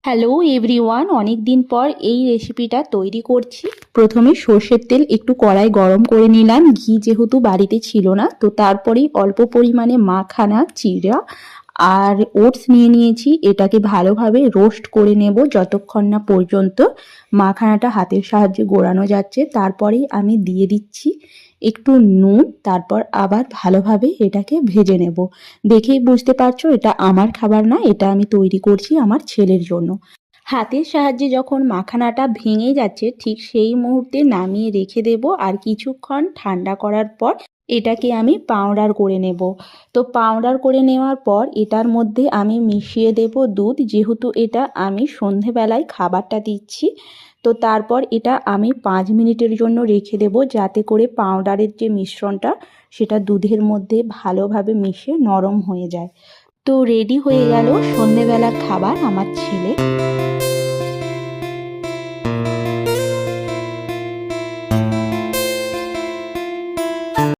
Hello everyone, অনেক দিন পর এই রেসিপিটা তৈরি করছি। প্রথমে সর্ষের তেল একটু কড়াই গরম করে নিলাম। ঘি যেহেতু বাড়িতে ছিল না, তো তারপরেই অল্প পরিমাণে মাখানা চিড়া আর ওটস নিয়ে নিয়েছি। এটাকে ভালোভাবে রোস্ট করে নেব যতক্ষণ না পর্যন্ত মাখানাটা হাতের সাহায্যে গোড়ানো যাচ্ছে। তারপরেই আমি দিয়ে দিচ্ছি একটু নুন, তারপর আবার ভালোভাবে এটাকে ভেজে নেব। দেখেই বুঝতে পারছো এটা আমার খাবার না, এটা আমি তৈরি করছি আমার ছেলের জন্য। হাতের সাহায্যে যখন মাখানাটা ভেঙে যাচ্ছে, ঠিক সেই মুহূর্তে নামিয়ে রেখে দেব। আর কিছুক্ষণ ঠান্ডা করার পর এটাকে আমি পাউডার করে নেব। তো পাউডার করে নেওয়ার পর এটার মধ্যে আমি মিশিয়ে দেব দুধ, যেহেতু এটা আমি সন্ধেবেলায় খাবারটা দিচ্ছি। তো তারপর এটা আমি 5 মিনিটের জন্য রেখে দেব, যাতে করে পাউডারের যে মিশ্রণটা সেটা দুধের মধ্যে ভালোভাবে মিশে নরম হয়ে যায়। তো রেডি হয়ে গেল সন্ধেবেলার খাবার আমার ছেলে।